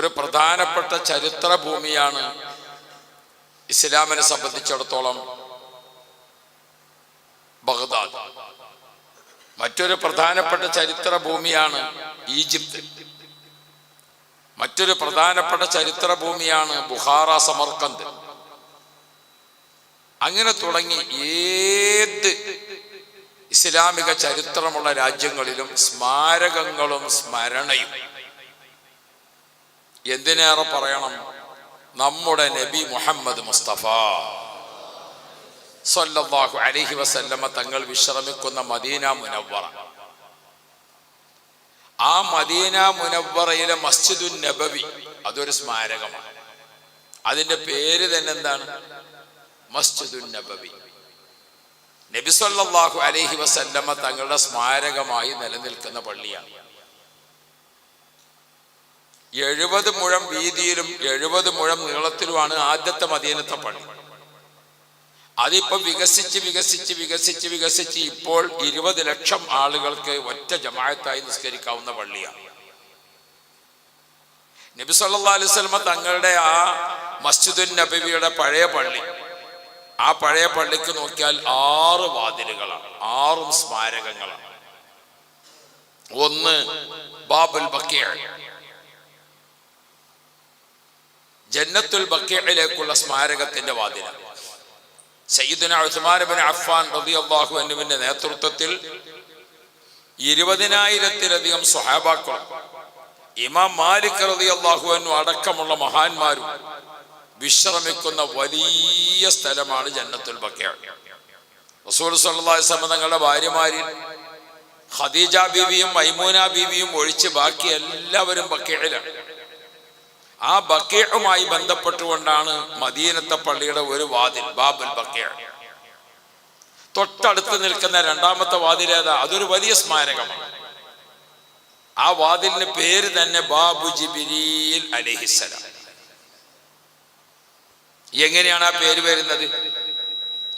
ഒരു പ്രധാനപ്പെട്ട ചരിത്ര ഭൂമിയാണ് ഇസ്ലാമിനെ സംബന്ധിച്ചിടത്തോളം ബഗ്ദാദ്. മറ്റൊരു പ്രധാനപ്പെട്ട ചരിത്ര ഭൂമിയാണ് ഈജിപ്ത്. മറ്റൊരു പ്രധാനപ്പെട്ട ചരിത്ര ഭൂമിയാണ് ബുഖാറ, സമർക്കന്ത്. അങ്ങനെ തുടങ്ങി ഏത് ഇസ്ലാമിക ചരിത്രമുള്ള രാജ്യങ്ങളിലും സ്മാരകങ്ങളും സ്മരണയും, എന്തിനേറെ പറയണം, നമ്മുടെ നബി മുഹമ്മദ് മുസ്തഫ സ്വല്ലല്ലാഹു അലൈഹി വസല്ലമ തങ്ങൾ വിശ്രമിക്കുന്ന മദീന മുനവ്വറ. ആ മദീന മുനവ്വറയിലെ മസ്ജിദുൻ നബവി അതൊരു സ്മാരകമാണ്. അതിന്റെ പേര് തന്നെ എന്താണ്? മസ്ജിദുൻ നബവി. നബി സല്ലല്ലാഹു അലൈഹി വസല്ലമ തങ്ങളുടെ സ്മാരകമായി നിലനിൽക്കുന്ന പള്ളിയാണ്. 70 മുഴം വീതിയിലും 70 മുഴം നീളത്തിലുമാണ് ആദ്യത്തെ മദീനത്തെ പള്ളി. അതിപ്പോ വികസിച്ച് ഇപ്പോൾ 20 ലക്ഷം ആളുകൾക്ക് ഒറ്റ ജമാഅത്തായി നിസ്കരിക്കാവുന്ന പള്ളിയാണ്. നബി സല്ലല്ലാഹു അലൈഹി വസല്ലമ തങ്ങളുടെ ആ മസ്ജിദുൻ നബവിയുടെ പഴയ പള്ളി, ആ പഴയ പള്ളിക്ക് നോക്കിയാൽ 6 വാതിലുകളാണ്, 6 സ്മാരകങ്ങളാണ്. ഒന്ന് ബാബുൽ ബഖീഅ, ജന്നത്തുൽ ബഖീഇലേക്കുള്ള സ്മാരകത്തിന്റെ വാതിലാണ്. സയ്യിദുനാ ഉസ്മാൻ ഇബ്നു അഫ്ഫാൻ റളിയല്ലാഹു അൻഹുവിന്റെ നേതൃത്വത്തിൽ 20,000-ത്തിലധികം സ്വഹാബാക്കളും ഇമാം മാലിക് റളിയല്ലാഹു അൻഹു അടക്കമുള്ള മഹാന്മാരും വിശ്രമിക്കുന്ന വലിയ സ്ഥലമാണ് ജന്നത്തുൽ ബഖീഅ. റസൂൽ സല്ലല്ലാഹു അലൈഹി വസല്ലം തങ്ങളുടെ ഭാര്യമാരിൽ ഖദീജ ബീവിയും മൈമൂന ബീവിയും ഒഴിച്ച് ബാക്കി എല്ലാവരും ബഖീഇലാണ്. ആ ബഖീഉമായി ബന്ധപ്പെട്ടുകൊണ്ടാണ് മദീനത്തെ പള്ളിയുടെ ഒരു വാതിൽ ബാബുൽ ബഖീഅ. തൊട്ടടുത്ത് നിൽക്കുന്ന രണ്ടാമത്തെ വാതിൽ ഏതാ? അതൊരു വലിയ സ്മാരകമാണ്. ആ വാതിലിന് പേര് തന്നെ ബാബു ജിബ്രീൽ അലൈഹിസ്സലാം. എങ്ങനെയാണ് ആ പേര് വരുന്നത്?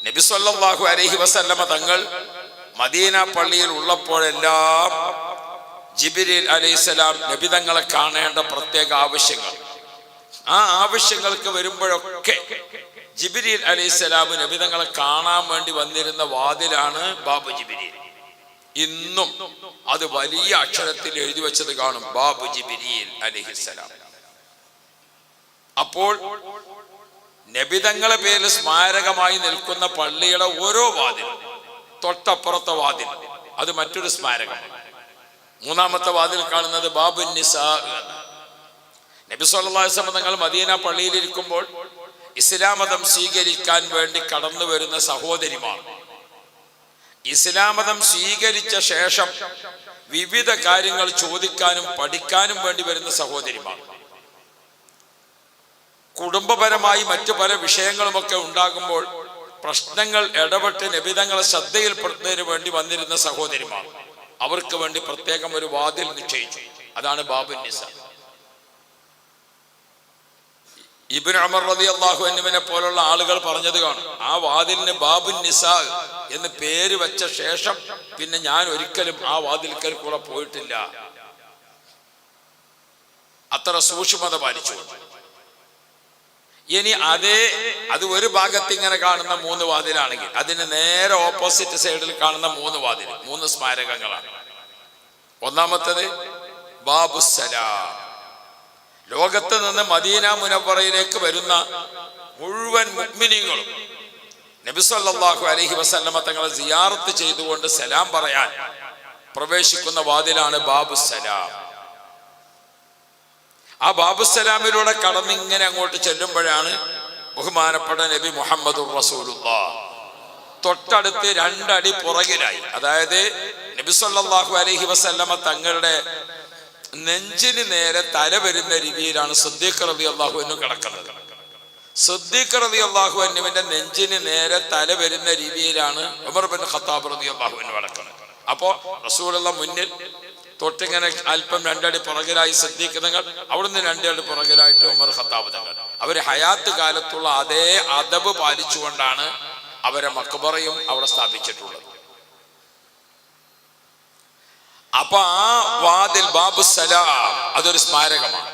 നബി സല്ലല്ലാഹു അലൈഹി വസല്ലമ തങ്ങൾ മദീന പള്ളിയിൽ ഉള്ളപ്പോഴെല്ലാം ജിബ്രീൽ അലൈഹിസ്സലാം നബി തങ്ങളെ കാണേണ്ട പ്രത്യേക ആവശ്യങ്ങൾ, ആ ആവശ്യങ്ങൾക്ക് വരുമ്പോഴൊക്കെ ജിബ്രീൽ അലൈഹിസ്സലാം നബി തങ്ങളെ കാണാൻ വേണ്ടി വന്നിരുന്ന വാതിലാണ് ബാബു ജിബ്രീൽ. ഇന്നും അത് വലിയ അക്ഷരത്തിൽ എഴുതി വെച്ചത് കാണും, ബാബു ജിബ്രീൽ അലൈഹിസ്സലാം. അപ്പോൾ നബിതങ്ങളെ പേരിൽ സ്മാരകമായി നിൽക്കുന്ന പള്ളിയുടെ ഓരോ വാതിലും തൊട്ടപ്പുറത്തെ വാതിൽ അത് മറ്റൊരു സ്മാരകമാണ്. മൂന്നാമത്തെ വാതിൽ കാണുന്നത് ബാബുൻ നിസാ. നബി സല്ലല്ലാഹു അലൈഹി വസല്ലം തങ്ങൾ മദീന പള്ളിയിലിരിക്കുമ്പോൾ ഇസ്ലാം മതം സ്വീകരിക്കാൻ വേണ്ടി കടന്നു വരുന്ന സഹോദരിമാർ, ഇസ്ലാം മതം സ്വീകരിച്ച ശേഷം വിവിധ കാര്യങ്ങൾ ചോദിക്കാനും പഠിക്കാനും വേണ്ടി വരുന്ന സഹോദരിമാർ, കുടുംബപരമായി മറ്റു പല വിഷയങ്ങളുമൊക്കെ ഉണ്ടാകുമ്പോൾ പ്രശ്നങ്ങൾ ഇടപെട്ട് നബിതങ്ങളെ ശ്രദ്ധയിൽപ്പെടുന്നതിന് വേണ്ടി വന്നിരുന്ന സഹോദരിമാർ, അവർക്ക് വേണ്ടി പ്രത്യേകം ഒരു വാതിൽ നിശ്ചയിച്ചു. അതാണ് ബാബുൻ നിസാ. ഇബ്നു ഉമർ റളിയല്ലാഹു അൻഹുവിനെ പോലുള്ള ആളുകൾ പറഞ്ഞത് കാണും, ആ വാതിലിന് ബാബുൻ നിസാ എന്ന് പേര് വെച്ച ശേഷം പിന്നെ ഞാൻ ഒരിക്കലും ആ വാതിൽക്കൽ കൂടെ പോയിട്ടില്ല. അത്ര സൂക്ഷ്മത പാലിച്ചു. ഇനി അത് ഒരു ഭാഗത്ത് ഇങ്ങനെ കാണുന്ന 3 വാതിലാണെങ്കിൽ അതിന് നേരെ ഓപ്പോസിറ്റ് സൈഡിൽ കാണുന്ന 3 വാതിൽ, 3 സ്മാരകങ്ങളാണ്. ഒന്നാമത്തേത് ബാബുസ്സലാം. ലോകത്ത് നിന്ന് മദീന മുനവ്വറയിലേക്ക് വരുന്ന മുഴുവൻ മുഅ്മിനീങ്ങളും നബി സല്ലല്ലാഹു അലൈഹി വസല്ലമ തങ്ങളെ സിയാറത്ത് ചെയ്തുകൊണ്ട് സലാം പറയാൻ പ്രവേശിക്കുന്ന വാതിലാണ് ബാബുസ്സലാം. ആ ബാബുസ്സലാമിലൂടെ കടന്ന് ഇങ്ങനെ അങ്ങോട്ട് ചെല്ലുമ്പോഴാണ് ബഹുമാനപ്പെട്ട നബി മുഹമ്മദുർ റസൂലുള്ളാഹ് തൊട്ടടുത്ത് 2 അടി പുറകിലായി, അതായത് നബി സല്ലല്ലാഹു അലൈഹി വസല്ലമ തങ്ങളുടെ നെഞ്ചിന് നേരെ തല വരുന്ന രീതിയിലാണ് സിദ്ദീഖ് റളിയല്ലാഹു അൻഹു കിടക്കുന്നത്. സിദ്ദീഖ് റളിയല്ലാഹു അൻഹുവിന്റെ നെഞ്ചിന് നേരെ തല വരുന്ന രീതിയിലാണ് ഉമർ ബിൻ ഖത്താബ് റളിയല്ലാഹു അൻഹു കിടക്കുന്നത്. അപ്പോ റസൂലുള്ളാഹി മുന്നിൽ തൊട്ടിങ്ങനെ അല്പം 2 അടി പുറകിലായി സിദ്ദീഖ് തങ്ങൾ, അവിടുന്ന് 2 അടി പുറകിലായിട്ട് ഉമർ ഖത്താബ് തങ്ങൾ. അവര് ഹയാത്ത് കാലത്തുള്ള അതേ അദബ് പാലിച്ചുകൊണ്ടാണ് അവരെ മഖ്ബറയും അവിടെ സ്ഥാപിച്ചിട്ടുള്ളത്. അപ്പൊ ആ വാതിൽ ബാബുസ്സലാം അതൊരു സ്മാരകമാണ്.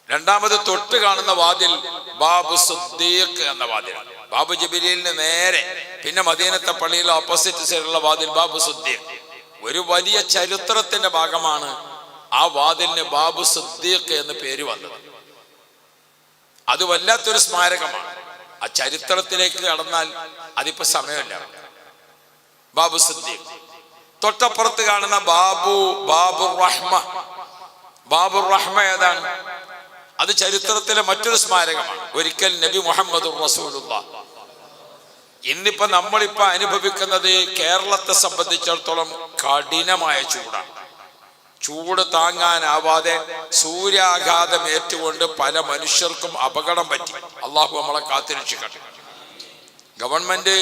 രണ്ടാമത് തൊട്ട് കാണുന്ന വാതിൽ ബാബു സിദ്ദീഖ് എന്ന വാതിലാണ്. ബാബു ജിബ്രീലിന് നേരെ, പിന്നെ മദീനത്തെ പള്ളിയിലെ ഓപ്പോസിറ്റ് സൈഡിലുള്ള വാതിൽ ബാബു സിദ്ദീഖ്. ഒരു വലിയ ചരിത്രത്തിന്റെ ഭാഗമാണ് ആ വാതിലിന് ബാബു സിദ്ദീഖ് എന്ന് പേര് വന്നത്. അത് വല്ലാത്തൊരു സ്മാരകമാണ്. ആ ചരിത്രത്തിലേക്ക് കടന്നാൽ അതിപ്പോ സമയമില്ല. ബാബു സിദ്ദീഖ്. തൊട്ടപ്പുറത്ത് കാണുന്ന ബാബുർ റഹ്മ. ബാബുർ റഹ്മ ഏതാണ്? അത് ചരിത്രത്തിലെ മറ്റൊരു സ്മാരകമാണ്. ഒരിക്കൽ നബി മുഹമ്മദുർ റസൂലുള്ളാഹ്. ഇന്നിപ്പോ നമ്മളിപ്പോ അനുഭവിക്കുന്നത് കേരളത്തെ സംബന്ധിച്ചിടത്തോളം കഠിനമായ ചൂടാണ്. ചൂട് താങ്ങാനാവാതെ സൂര്യാഘാതം ഏറ്റുകൊണ്ട് പല മനുഷ്യർക്കും അപകടം പറ്റി. അള്ളാഹു നമ്മളെ കാത്തിരക്ഷിക്കട്ടെ. ഗവൺമെന്റ്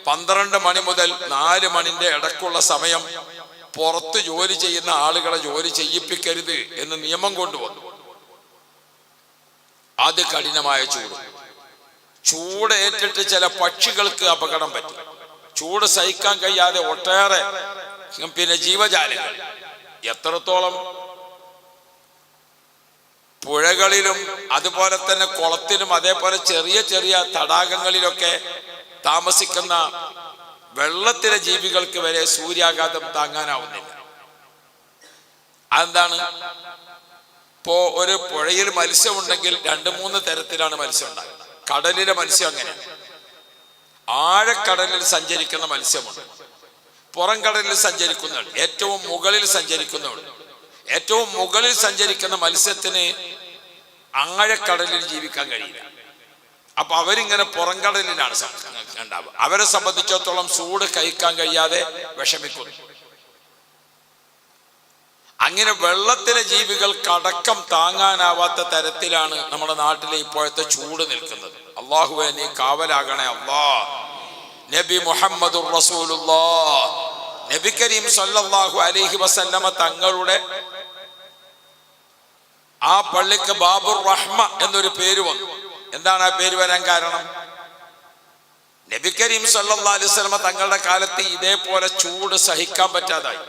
12 മണി മുതൽ 4 മണിന്റെ ഇടയ്ക്കുള്ള സമയം പുറത്ത് ജോലി ചെയ്യുന്ന ആളുകളെ ജോലി ചെയ്യിപ്പിക്കരുത് എന്ന് നിയമം കൊണ്ടുവന്നു. അത് കഠിനമായ ചൂട് ഏറ്റിട്ട് ചില പക്ഷികൾക്ക് അപകടം പറ്റി. ചൂട് സഹിക്കാൻ കഴിയാതെ ഒട്ടേറെ ജീവജാലങ്ങൾ, എത്രത്തോളം പുഴകളിലും അതുപോലെ തന്നെ കുളത്തിലും അതേപോലെ ചെറിയ ചെറിയ തടാകങ്ങളിലൊക്കെ താമസിക്കുന്ന വെള്ളത്തിലെ ജീവികൾക്ക് വരെ സൂര്യാഘാതം താങ്ങാനാവുന്നില്ല. അതെന്താണ്? ഇപ്പോ ഒരു പുഴയിൽ മത്സ്യമുണ്ടെങ്കിൽ 2-3 തരത്തിലാണ് മത്സ്യം ഉണ്ടാകുന്നത്. കടലിലെ മത്സ്യം അങ്ങനെയാണ്. ആഴക്കടലിൽ സഞ്ചരിക്കുന്ന മത്സ്യമുണ്ട്, പുറം കടലിൽ സഞ്ചരിക്കുന്നുണ്ട്, ഏറ്റവും മുകളിൽ സഞ്ചരിക്കുന്നുണ്ട്. ഏറ്റവും മുകളിൽ സഞ്ചരിക്കുന്ന മത്സ്യത്തിന് ആഴക്കടലിൽ ജീവിക്കാൻ കഴിയില്ല. അപ്പൊ അവരിങ്ങനെ പുറം കടലിലാണ് ഉണ്ടാവുക. അവരെ സംബന്ധിച്ചിടത്തോളം ചൂട് കഴിക്കാൻ കഴിയാതെ വിഷമിക്കുന്നു. അങ്ങനെ വെള്ളത്തിലെ ജീവികൾക്കടക്കം താങ്ങാനാവാത്ത തരത്തിലാണ് നമ്മുടെ നാട്ടിലെ ഇപ്പോഴത്തെ ചൂട് നിൽക്കുന്നത്. അല്ലാഹുവേ, നീ കാവലാകണേ അല്ലാ. നബി മുഹമ്മദുർ റസൂലുള്ളാഹ്, നബി കരീം സല്ലല്ലാഹു അലൈഹി വസല്ലമ തങ്ങളുടെ ആ പള്ളിക്ക് ബാബുർ റഹ്മ എന്നൊരു പേര് വന്നു. എന്താണ് ആ പേര് വരാൻ കാരണം? നബി കരീം സല്ലല്ലാഹു അലൈഹി വസല്ലമ തങ്ങളുടെ കാലത്ത് ഇതേപോലെ ചൂട് സഹിക്കാൻ പറ്റാതായി.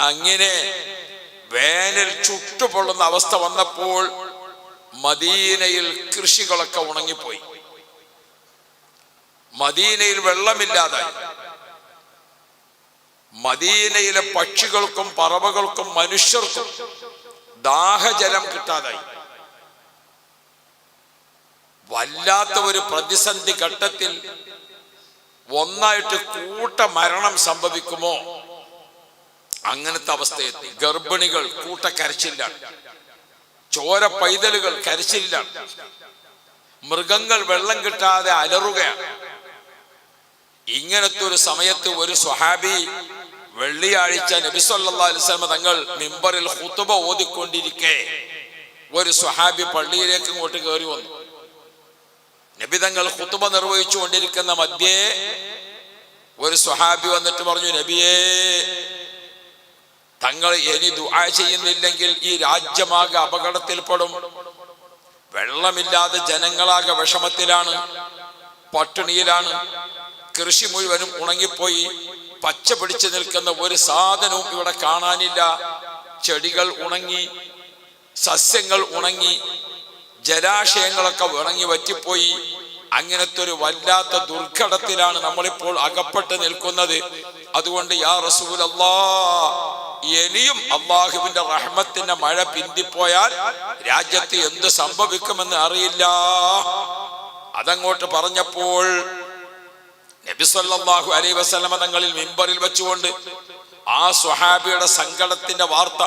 അങ്ങനെ വേനൽ ചുട്ടുപൊള്ളുന്ന അവസ്ഥ വന്നപ്പോൾ മദീനയിൽ കൃഷികളൊക്കെ ഉണങ്ങിപ്പോയി. മദീനയിൽ വെള്ളമില്ലാതായി. മദീനയിലെ പക്ഷികൾക്കും പറവകൾക്കും മനുഷ്യർക്കും ദാഹജലം കിട്ടാതായി. വല്ലാത്ത ഒരു പ്രതിസന്ധി ഘട്ടത്തിൽ ഒന്നായിട്ട് കൂട്ടമരണം സംഭവിക്കുമോ അങ്ങനത്തെ അവസ്ഥയെത്തി. ഗർഭിണികൾ കൂട്ടക്കരച്ചിലാണ്, ചോര പൈതലുകൾ കരച്ചിലാണ്, മൃഗങ്ങൾ വെള്ളം കിട്ടാതെ അലറുകയാണ്. ഇങ്ങനത്തെ ഒരു സമയത്ത് ഒരു സ്വഹാബി വെള്ളിയാഴ്ച നബി സല്ലല്ലാഹു അലൈഹി വസല്ലം തങ്ങൾ മിമ്പറിൽ ഖുതുബ ഓതിക്കൊണ്ടിരിക്കെ ഒരു സ്വഹാബി പള്ളിയിലേക്ക് ഇങ്ങോട്ട് കയറി വന്നു. നബി തങ്ങൾ ഖുതുബ നിർവഹിച്ചു കൊണ്ടിരിക്കുന്ന മധ്യേ ഒരു സ്വഹാബി വന്നിട്ട് പറഞ്ഞു, നബിയേ, തങ്ങൾ ഇനി ദുആ ചെയ്യുന്നില്ലെങ്കിൽ ഈ രാജ്യമാകെ അപകടത്തിൽപ്പെടും. വെള്ളമില്ലാതെ ജനങ്ങളാകെ വിഷമത്തിലാണ്, പട്ടിണിയിലാണ്. കൃഷി മുഴുവനും ഉണങ്ങിപ്പോയി. പച്ച പിടിച്ചു നിൽക്കുന്ന ഒരു സാധനവും ഇവിടെ കാണാനില്ല. ചെടികൾ ഉണങ്ങി, സസ്യങ്ങൾ ഉണങ്ങി, ജലാശയങ്ങളൊക്കെ ഉണങ്ങി വറ്റിപ്പോയി. അങ്ങനത്തെ ഒരു വല്ലാത്ത ദുർഘടത്തിലാണ് നമ്മളിപ്പോൾ അകപ്പെട്ട് നിൽക്കുന്നത്. അതുകൊണ്ട് യാ റസൂലല്ലാഹ്, ഇനിയും അള്ളാഹുവിന്റെ റഹ്മത്തിന്റെ മഴ പിന്തിപ്പോയാൽ രാജ്യത്ത് എന്ത് സംഭവിക്കുമെന്ന് അറിയില്ല. അതങ്ങോട്ട് പറഞ്ഞപ്പോൾ നബി സല്ലല്ലാഹു അലൈഹി വസല്ലമ തങ്ങളിൽ മിമ്പറിൽ വെച്ചുകൊണ്ട് ആ സ്വഹാബിയുടെ സങ്കടത്തിന്റെ വാർത്ത,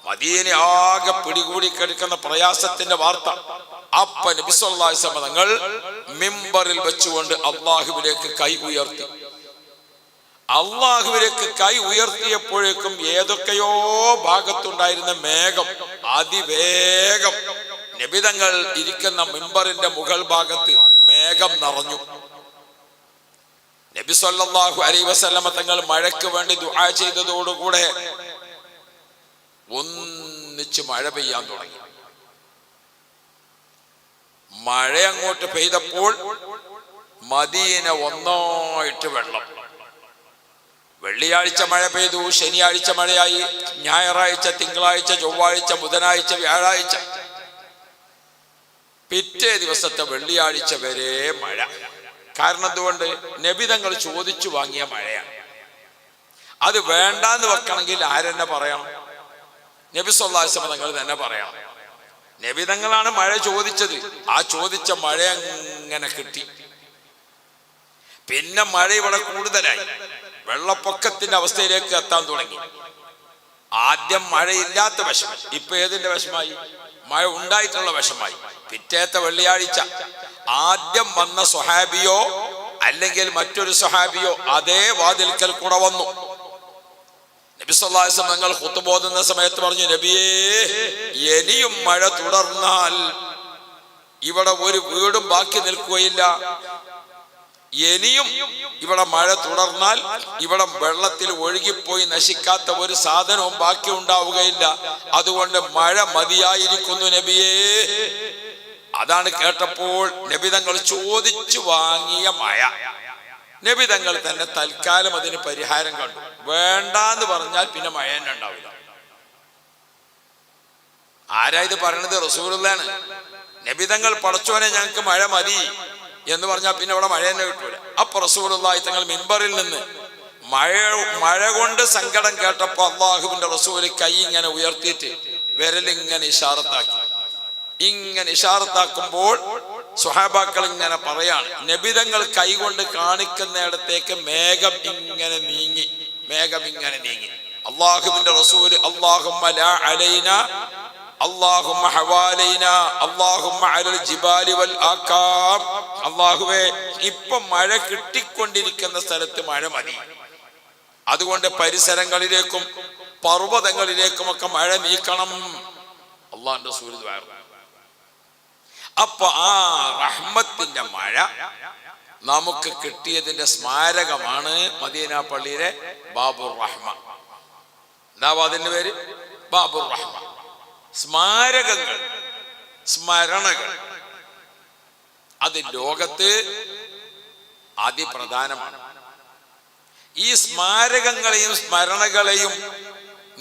മദീന ആകെ പിടികൂടി കിടക്കുന്ന പ്രയാസത്തിന്റെ വാർത്ത, അപ്പ നബി സല്ലല്ലാഹു അലൈഹി വസല്ലമ തങ്ങൾ മിമ്പറിൽ വെച്ചുകൊണ്ട് അള്ളാഹുവിലേക്ക് കൈ ഉയർത്തി. അള്ളാഹുവിലേക്ക് കൈ ഉയർത്തിയപ്പോഴേക്കും ഏതൊക്കെയോ ഭാഗത്തുണ്ടായിരുന്ന മേഘം അതിവേഗം നബി തങ്ങൾ ഇരിക്കുന്ന മിമ്പറിന്റെ മുകൾ ഭാഗത്ത് മേഘം നിറഞ്ഞു. നബി സല്ലല്ലാഹു അലൈഹി വസല്ലമ തങ്ങൾ മഴയ്ക്ക് വേണ്ടി ദുആ ചെയ്തതോടുകൂടെ ഒന്നിച്ച് മഴ പെയ്യാൻ തുടങ്ങി. മഴ അങ്ങോട്ട് പെയ്തപ്പോൾ മദീന ഒന്നായിട്ട് വെള്ളം. വെള്ളിയാഴ്ച മഴ പെയ്തു, ശനിയാഴ്ച മഴയായി, ഞായറാഴ്ച, തിങ്കളാഴ്ച, ചൊവ്വാഴ്ച, ബുധനാഴ്ച, വ്യാഴാഴ്ച, പിറ്റേ ദിവസത്തെ വെള്ളിയാഴ്ച വരെ മഴ. കാരണം എന്തുകൊണ്ട്? നബി തങ്ങൾ ചോദിച്ചു വാങ്ങിയ മഴയാണ്. അത് വേണ്ടാന്ന് വെക്കണമെങ്കിൽ ആരെന്നെ പറയണം? നബി സല്ലല്ലാഹു അലൈഹി വസല്ലം തങ്ങൾ തന്നെ പറയണം. നബി തങ്ങളാണ് മഴ ചോദിച്ചത്. ആ ചോദിച്ച മഴ അങ്ങനെ കിട്ടി. പിന്നെ മഴ ഇവിടെ കൂടുതലായി, വെള്ളപ്പൊക്കത്തിന്റെ അവസ്ഥയിലേക്ക് എത്താൻ തുടങ്ങി. ആദ്യം മഴയില്ലാത്ത വിഷമം, ഇപ്പൊ ഏതിന്റെ വിഷമായി? മഴ ഉണ്ടായിട്ടുള്ള വിഷമായി. പിറ്റേത്തെ വെള്ളിയാഴ്ച ആദ്യം വന്ന സ്വഹാബിയോ അല്ലെങ്കിൽ മറ്റൊരു സ്വഹാബിയോ അതേ വാതിൽക്കൽ കൂടെ വന്നു. നബി സല്ലല്ലാഹു അലൈഹി വസല്ലം തങ്ങൾ ഖുത്ബ ഓതുന്ന സമയത്ത് പറഞ്ഞു, നബിയേ, ഇനിയും മഴ തുടർന്നാൽ ഇവിടെ ഒരു വീടും ബാക്കി നിൽക്കുകയില്ല. ഇനിയും ഇവിടെ മഴ തുടർന്നാൽ ഇവിടെ വെള്ളത്തിൽ ഒഴുകിപ്പോയി നശിക്കാത്ത ഒരു സാധനവും ബാക്കി ഉണ്ടാവുകയില്ല. അതുകൊണ്ട് മഴ മതിയായിരിക്കുന്നു നബിയേ. അതാണ് കേട്ടപ്പോൾ നബി തങ്ങൾ ചോദിച്ചു വാങ്ങിയ മഴ. നബി തങ്ങൾ തന്നെ തൽക്കാലം അതിന് പരിഹാരം കണ്ടു. വേണ്ടാന്ന് പറഞ്ഞാൽ പിന്നെ മഴ തന്നെ ഉണ്ടാവില്ല. ആരാ ഇത് പറയണത്? റസൂലുള്ളാഹിയാണ്. നബി തങ്ങൾ പടച്ചോനെ ഞങ്ങൾക്ക് മഴ മതി എന്ന് പറഞ്ഞാൽ പിന്നെ അവിടെ മഴ തന്നെ കിട്ടൂല. അപ്പൊ റസൂലുള്ളാഹി തങ്ങൾ മിമ്പറിൽ നിന്ന് മഴ കൊണ്ട് സങ്കടം കേട്ടപ്പോ അള്ളാഹുവിന്റെ റസൂല് കൈ ഇങ്ങനെ ഉയർത്തിയിട്ട് വിരലിങ്ങനെ ഇഷാറത്താക്കി. ഇങ്ങനെ ഇഷാറത്താക്കുമ്പോൾ സ്വഹാബാക്കൾ ഇങ്ങനെ പറയാണ്, നബിതങ്ങൾ കൈകൊണ്ട് കാണിക്കുന്നിടത്തേക്ക് മേഘം ഇങ്ങനെ നീങ്ങി. അള്ളാഹുവിന്റെ റസൂല് അല്ലാഹുമ്മ ലാ അലൈനാ അല്ലാഹുമ്മ ഹവാലൈനാ അല്ലാഹുമ്മ അലൽ ജിബാലി വൽ ആകാം. അല്ലാഹുവേ, ഇപ്പൊ മഴ കിട്ടിക്കൊണ്ടിരിക്കുന്ന സ്ഥലത്ത് മഴ മതി. അതുകൊണ്ട് പരിസരങ്ങളിലേക്കും പർവ്വതങ്ങളിലേക്കുമൊക്കെ മഴ നീക്കണം. അള്ളാഹുവിന്റെ റസൂൽ ദുആ. അപ്പൊ ആ റഹ്മത്തിന്റെ മഴ നമുക്ക് കിട്ടിയതിന്റെ സ്മാരകമാണ് മദീന പള്ളിയിലെ ബാബുർ റഹ്മ. എന്താ അതിന്റെ പേര്? ബാബുർ റഹ്മ. സ്മാരകങ്ങൾ, സ്മരണകൾ, അത് ലോകത്ത് അതിപ്രധാനമാണ്. ഈ സ്മാരകങ്ങളെയും സ്മരണകളെയും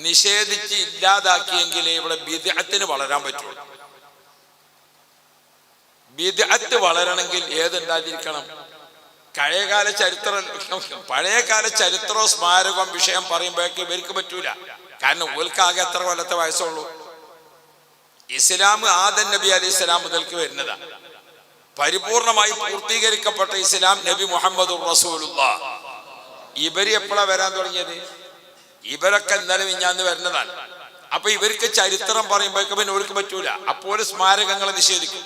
നിഷേധിച്ച് ഇല്ലാതാക്കിയെങ്കിലേ ഇവിടെ ബിദ്അത്തിന് വളരാൻ പറ്റുള്ളൂ. ബിദ്അത്ത് വളരണമെങ്കിൽ ഏതുണ്ടായിരിക്കണം? പഴയകാല ചരിത്രവും സ്മാരകവും വിഷയം പറയുമ്പോഴേക്ക് ഇവർക്ക് പറ്റൂല. കാരണം ഓൽക്കാകെ എത്ര കൊല്ലത്തെ വയസ്സുള്ളൂ? ഇസ്ലാം ആദം നബി അലൈഹി സ്വലാം മുതൽക്ക് വരുന്നതാണ്. പരിപൂർണമായി പൂർത്തീകരിക്കപ്പെട്ട ഇസ്ലാം നബി മുഹമ്മദുർ റസൂലുള്ളാഹ്. ഇവര് എപ്പോഴാ വരാൻ തുടങ്ങിയത്? ഇവരൊക്കെ ഇന്നലെ മിഞ്ഞാന്ന് വരുന്നതാണ്. അപ്പൊ ഇവർക്ക് ചരിത്രം പറയുമ്പോഴേക്ക് പിന്നെ ഓർക്ക് പറ്റൂല. അപ്പോൾ സ്മാരകങ്ങളെ നിഷേധിക്കും.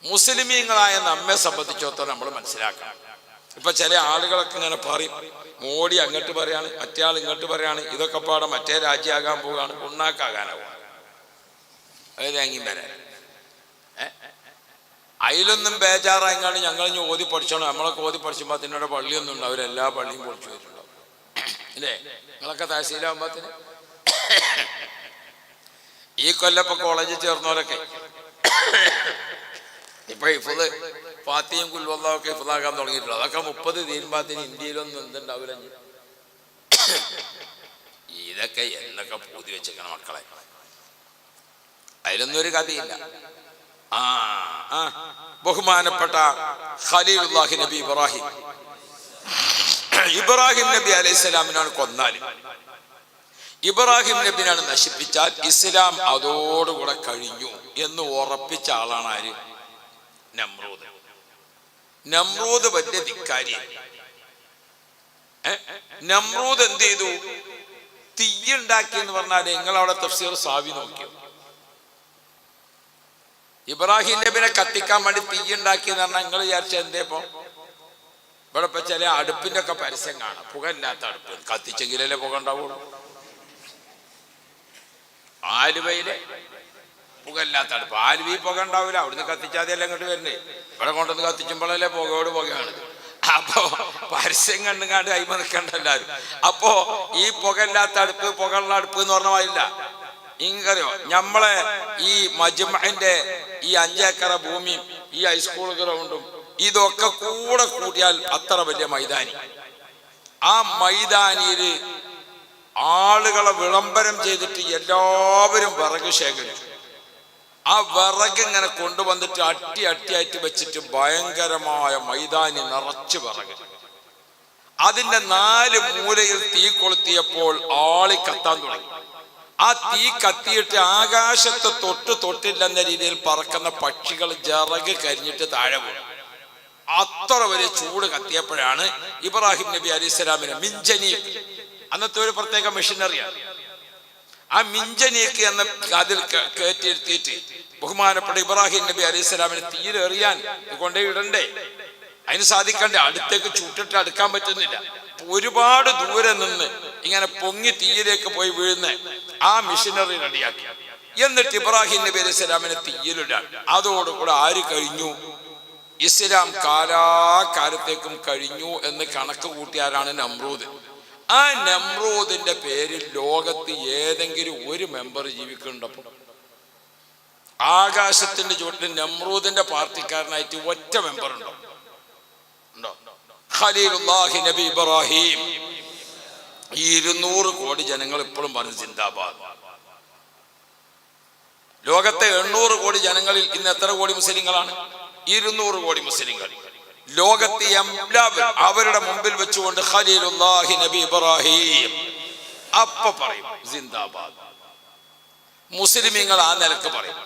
മുസ്ലിമീങ്ങളായ നമ്മെ സംബന്ധിച്ചിടത്തോളം നമ്മൾ മനസ്സിലാക്കണം. ഇപ്പൊ ചില ആളുകളൊക്കെ ഇങ്ങനെ പറയും, മോഡി അങ്ങോട്ട് പറയാണ്, മറ്റേ ആൾ ഇങ്ങോട്ട് പറയാണ്, ഇതൊക്കെ പാടെ മറ്റേ രാജ്യമാകാൻ പോവുകയാണ്, ഉണ്ണാക്കാകാനാവുക. അത് തേങ്ങിയും വരാൻ അതിലൊന്നും ബേജാറായിങ്ങാണ് ഞങ്ങൾ ഇനി ഓതി പഠിച്ചോണം. നമ്മളൊക്കെ ഓതി പഠിച്ചുമ്പോൾ അതിനോട് പള്ളിയൊന്നും ഉണ്ടാവും, എല്ലാ പള്ളിയും പൊളിച്ചു വെച്ചിട്ടുണ്ടാവും അല്ലേ? നിങ്ങളൊക്കെ തഹസീലാകുമ്പോത്തിന് ഈ കൊല്ലപ്പോ കോളേജിൽ ചേർന്നവരൊക്കെ ഇപ്പൊ ഹിഫ്ള് ഫാത്തിഹയും കുൽവല്ലാഹും ഒക്കെ ഹിഫ്ളാക്കാൻ തുടങ്ങിയിട്ടുള്ളത്. അതൊക്കെ 30 തീരുമാനത്തിന് ഇന്ത്യയിലൊന്നും എന്തുണ്ടാവില്ല. ഇതൊക്കെ എന്നൊക്കെ പൂതി വെച്ചേക്കണം മക്കളെ, അതിലൊന്നും ഒരു കഥയില്ല. ബഹുമാനപ്പെട്ട ഖലീലുല്ലാഹി നബി ഇബ്രാഹിം നബി അലൈഹിസ്സലാമിനാണ് കൊന്നാൽ, ഇബ്രാഹിം നബിനാണ് നശിപ്പിച്ചാൽ ഇസ്ലാം അതോടുകൂടെ കഴിഞ്ഞു എന്ന് ഉറപ്പിച്ച ആളാണ് ആര്? നമ്രൂദ്. നമ്രൂദ് വലിയ ധിക്കാരി. നമ്രൂദ് എന്ത് ചെയ്തു? തീയുണ്ടാക്കി എന്ന് പറഞ്ഞാൽ നിങ്ങളവിടെ തഫ്സീർ സാവി നോക്കിയോ? ഇബ്രാഹിം നബിനെ കത്തിക്കാൻ വേണ്ടി തീയുണ്ടാക്കി എന്ന് പറഞ്ഞാൽ നിങ്ങൾ വിചാരിച്ച എന്തേപ്പോ? ഇവിടെ ഇപ്പൊ ചില അടുപ്പിന്റെ ഒക്കെ പരസ്യം കാണാം, പുക ഇല്ലാത്ത അടുപ്പ്. കത്തിച്ചെങ്കിലല്ലേ പുക ഉണ്ടാവുള്ളൂ. ആലുവയിലെ പുകയില്ലാത്ത അടുപ്പ്. ആലുവയിൽ പുക ഉണ്ടാവില്ല, അവിടുന്ന് കത്തിച്ചാതെല്ലാം ഇങ്ങോട്ട് വരുന്നേ. ഇവിടെ കൊണ്ടുവന്ന് കത്തിച്ചുമ്പോഴല്ലേ പുകയോട് പുകയാണ്. അപ്പോ പരസ്യം കണ്ടുങ്ങാണ്ട് അയിമ നിൽക്കണ്ട എല്ലാവരും. അപ്പോ ഈ പുകയില്ലാത്ത അടുപ്പ്, പുകയുള്ള അടുപ്പ് എന്ന് പറഞ്ഞ മാതിരില്ല. ഇങ്ങറിയോ, നമ്മളെ ഈ മജ്മഅന്റെ ഈ 5 ഏക്കർ ഭൂമിയും ഈ ഹൈസ്കൂൾ ഗ്രൗണ്ടും ഇതൊക്കെ കൂടെ കൂട്ടിയാൽ അത്ര വലിയ മൈതാനി. ആ മൈതാനിയിൽ ആളുകളെ വിളംബരം ചെയ്തിട്ട് എല്ലാവരും വിറക് ശേഖരിച്ചു. ആ വിറക് ഇങ്ങനെ കൊണ്ടുവന്നിട്ട് അട്ടിയായിട്ട് വെച്ചിട്ട് ഭയങ്കരമായ മൈതാനി നിറച്ച് വിറക്. അതിന്റെ 4 മൂലയിൽ തീ കൊളുത്തിയപ്പോൾ ആളി കത്താൻ തുടങ്ങി. ആ തീ കത്തിയിട്ട് ആകാശത്ത് തൊട്ടില്ലെന്ന രീതിയിൽ പറക്കുന്ന പക്ഷികൾ ചിറക് കരിഞ്ഞിട്ട് താഴെ വീണു. അത്ര വലിയ ചൂട് കത്തിയപ്പോഴാണ് ഇബ്രാഹിം നബി അലൈഹിസ്സലാമിനെ മിഞ്ചനീക്ക്, അന്നത്തെ ഒരു പ്രത്യേക മെഷീനറിയാണ്, ആ മിഞ്ചനീക്ക് എന്ന അതിൽ കയറ്റിയിരുത്തിയിട്ട് ബഹുമാനപ്പെട്ട ഇബ്രാഹിം നബി അലൈഹിസ്സലാമിനെ തീരെറിയാൻ കൊണ്ടേ ഇടണ്ടേ, അതിന് സാധിക്കണ്ടേ, അടുത്തേക്ക് ചുട്ടിട്ട് അടുക്കാൻ പറ്റുന്നില്ല. ഒരുപാട് ദൂരെ നിന്ന് ഇങ്ങനെ പൊങ്ങി തീയിലേക്ക് പോയി വീഴുന്ന ആ മിഷനറി റെഡിയാക്കി. എന്നിട്ട് ഇബ്രാഹിം നബി അലൈഹി സ്വലാമിനെ തീയിലിടാൻ. അതോടുകൂടെ ആര് കഴിഞ്ഞു? ഇസ്ലാം കാലാകാലത്തേക്കും കഴിഞ്ഞു എന്ന് കണക്ക് കൂട്ടിയാരാണ് നമ്രൂദ്. ആ നമ്രൂദിന്റെ പേരിൽ ലോകത്ത് ഏതെങ്കിലും ഒരു മെമ്പർ ജീവിക്കുന്നുണ്ടപ്പോൾ? ആകാശത്തിന്റെ ചുവട്ടിൽ നമ്രൂദിന്റെ പാർട്ടിക്കാരനായിട്ട് ഒറ്റ മെമ്പർ ഉണ്ടോ? ഖലീലുല്ലാഹി നബി ഇബ്രാഹിം. 200 കോടി ജനങ്ങൾ ഇപ്പോഴും പറഞ്ഞു സിന്ദാബാദ്. ലോകത്തെ 800 കോടി ജനങ്ങളിൽ ഇന്ന് എത്ര കോടി മുസ്ലിങ്ങളാണ്? 200 കോടി മുസ്ലിങ്ങൾ. ലോകത്തെ എല്ലാവരും അവരുടെ മുമ്പിൽ വെച്ചുകൊണ്ട് ഖലീലുല്ലാഹി നബി ഇബ്രാഹിം അപ്പ പറയും സിന്ദാബാദ്. മുസ്ലിമീങ്ങൾ ആ നിലക്ക് പറയും.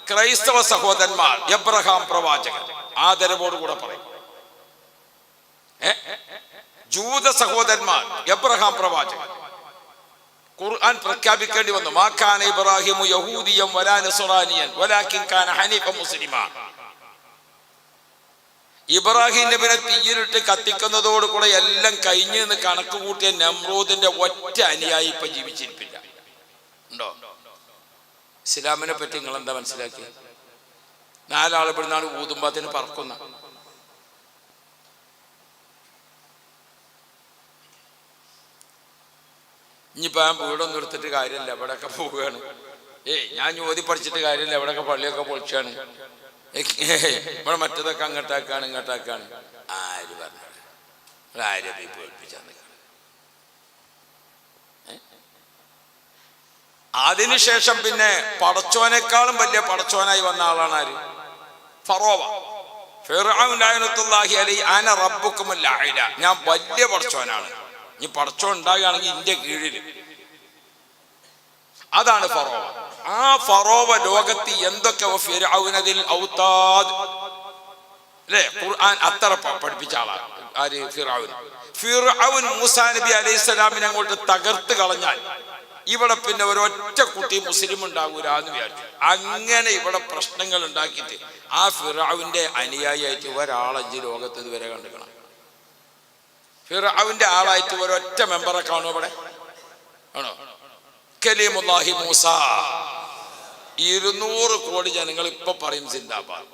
ക്രൈസ്തവ സഹോദരന്മാർ എബ്രഹാം പ്രവാചകൻ ആദരവോടുകൂടെ പറയും. ജൂത സഹോദരന്മാർ എബ്രഹാം പ്രവാചകൻ. ഖുർആൻ പ്രഖ്യാപിക്കേണ്ടി വന്നു, മാ കാന ഇബ്രാഹിമു യഹൂദിയൻ വലാ നസ്റാനിയൻ വലാകിൻ കാന ഹനീഫൻ മുസ്ലിമാ. ഇബ്രാഹിം നബിനെ തീയിലിട്ട് കത്തിക്കുന്നതോടുകൂടെ എല്ലാം കഴിഞ്ഞു എന്ന് കണക്ക് കൂട്ടിയ നമ്രൂദിന്റെ ഒറ്റ അനുയായി ഇപ്പൊ ജീവിച്ചിരിപ്പില്ല. ഉണ്ടോ? ഇസ്ലാമിനെ പറ്റി നിങ്ങൾ എന്താ മനസ്സിലാക്കി? 4 ആൾ ഇവിടുന്നാണ് ഊതുമ്പത്തിന് പറക്കുന്ന. ഇനിയിപ്പോ ഞാൻ വീടൊന്നും എടുത്തിട്ട് കാര്യമില്ല, എവിടെയൊക്കെ പോവുകയാണ്. ഞാൻ ഓതി പഠിച്ചിട്ട് കാര്യമില്ല, എവിടെയൊക്കെ പള്ളിയൊക്കെ പൊളിച്ചാണ്, ഇവിടെ മറ്റതൊക്കെ അങ്ങോട്ടാക്കാണ് ഇങ്ങോട്ടാക്കാണ്. ആര് പറഞ്ഞു? ആരെ പേടിപ്പിച്ചാൽ അതിനുശേഷം പിന്നെ പടച്ചോനേക്കാളും വലിയ പടച്ചോനായി വന്ന ആളാണ് ആര്? ഫറോവ. ഫിർഔൻ ലഅനത്തുല്ലാഹി അലൈഹി അന റബ്ബുക്കുമുൽ അഅല, ഞാൻ വലിയ പടച്ചോനാണ്, ഈ പടച്ചോൻ ഉണ്ടാകുകയാണെങ്കിൽ ഇന്ത്യ കീഴിൽ. അതാണ് ഫറോവ. ആ ഫറോവ ലോകത്ത് എന്തൊക്കെ ഫിർഔനദിൽ ഔതാദ് അല്ലേ, ഖുർആൻ അത്ര പഠിപ്പിച്ച ആളാണ്. ആര്? ഫിർഔൻ. ഫിർഔൻ മൂസാ നബി അലൈഹിസ്സലാമിനെ അങ്ങോട്ട് തകർത്ത് കളഞ്ഞാൽ ഇവിടെ പിന്നെ ഒരൊറ്റ കുട്ടി മുസ്ലിം ഉണ്ടാകൂല എന്ന് വിചാരിച്ചു. അങ്ങനെ ഇവിടെ പ്രശ്നങ്ങൾ ഉണ്ടാക്കിയിട്ട് ആ ഫിർഔന്റെ അനുയായിയായിട്ട് ഒരാളഞ്ച് ലോകത്ത് ഇതുവരെ കണ്ടുക്കണം. ഫിർഔന്റെ ആളായിട്ട് ഒരൊറ്റ മെമ്പറെ കാണും ഇവിടെ? ആണോ? കലീമുല്ലാഹി മൂസ. 200 കോടി ജനങ്ങൾ ഇപ്പൊ പറയും സിന്ദാബാദ്.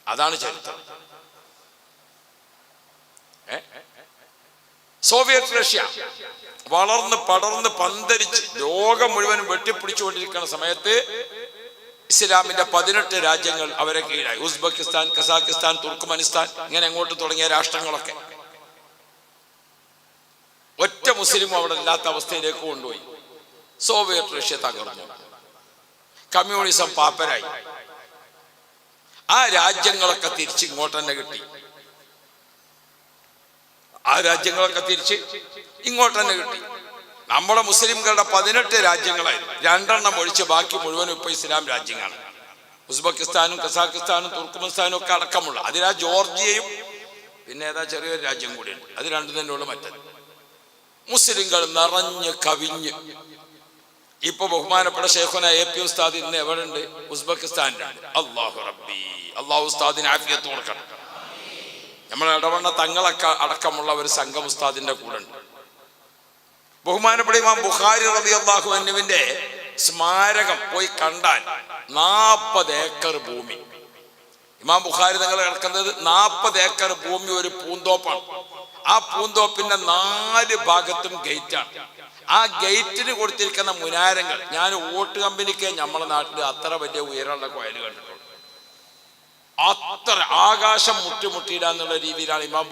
അതാണ് ചരിത്രം. സോവിയറ്റ് റഷ്യ വളർന്ന് പടർന്ന് പന്തരിച്ച് ലോകം മുഴുവനും വെട്ടിപ്പിടിച്ചുകൊണ്ടിരിക്കുന്ന സമയത്ത് ഇസ്ലാമിന്റെ 18 രാജ്യങ്ങൾ അവരെ കീഴായി. ഉസ്ബെക്കിസ്ഥാൻ, കസാക്കിസ്ഥാൻ, തുർക്ക്മെനിസ്ഥാൻ, ഇങ്ങനെ അങ്ങോട്ട് തുടങ്ങിയ രാഷ്ട്രങ്ങളൊക്കെ ഒറ്റ മുസ്ലിമും അവിടെ ഇല്ലാത്ത അവസ്ഥയിലേക്ക് കൊണ്ടുപോയി. സോവിയറ്റ് റഷ്യ തകർന്നു, കമ്മ്യൂണിസം പാപ്പരായി. ആ രാജ്യങ്ങളൊക്കെ തിരിച്ച് ഇങ്ങോട്ട് തന്നെ കിട്ടി. ആ രാജ്യങ്ങളൊക്കെ തിരിച്ച് ഇങ്ങോട്ട് തന്നെ കിട്ടി. നമ്മുടെ മുസ്ലിംകളുടെ 18 രാജ്യങ്ങളായിരുന്നു. 2 ഒഴിച്ച് ബാക്കി മുഴുവനും ഇപ്പൊ ഇസ്ലാം രാജ്യങ്ങളാണ്. ഉസ്ബെക്കിസ്ഥാനും കസാഖിസ്ഥാനും തുർക്ക്മെനിസ്ഥാനും ഒക്കെ അടക്കമുള്ള. അതിലാ ജോർജിയയും പിന്നെ ഏതാ ചെറിയൊരു രാജ്യം കൂടിയുണ്ട്. അത് 2 തന്നെയുള്ള മറ്റത്. മുസ്ലിങ്ങൾ നിറഞ്ഞ് കവിഞ്ഞ് ഇപ്പൊ ബഹുമാനപ്പെട്ട ശൈഖുന എ.പി. ഉസ്താദ് ഇന്ന് എവിടെ ഉണ്ട്? ഉസ്ബെക്കിസ്ഥാനിലാണ്. അല്ലാഹു റബ്ബി, അല്ലാഹു ഉസ്താദിന് ആഫിയത്ത് കൊടുക്കണം. നമ്മൾ ഇടവണ്ണ തങ്ങളൊക്കെ അടക്കമുള്ള ഒരു സംഘം ഉസ്താദിന്റെ കൂടെ ഉണ്ട്. ബഹുമാനപ്പെട്ട ഇമാം ബുഖാരി റളിയല്ലാഹു അൻഹുവിന്റെ സ്മാരകം പോയി കണ്ടാൽ 40 ഏക്കർ ഭൂമി. ഇമാം ബുഖാരി തങ്ങൾ കിടക്കുന്നത് 40 ഏക്കർ ഭൂമി, ഒരു പൂന്തോപ്പാണ്. ആ പൂന്തോപ്പിന്റെ 4 ഭാഗത്തും ഗേറ്റാണ്. ആ ഗേറ്റിന് കൊടുത്തിരിക്കുന്ന മുനാരങ്ങൾ, ഞാൻ ഓട്ട് കമ്പനിക്ക് നമ്മളെ നാട്ടിൽ അത്ര വലിയ ഉയരമുള്ള കോയൽ കണ്ടിട്ടുണ്ട്. അത്ര ആകാശം മുട്ടിമുട്ടിയില്ല എന്നുള്ള രീതിയിലാണ് ഇമാം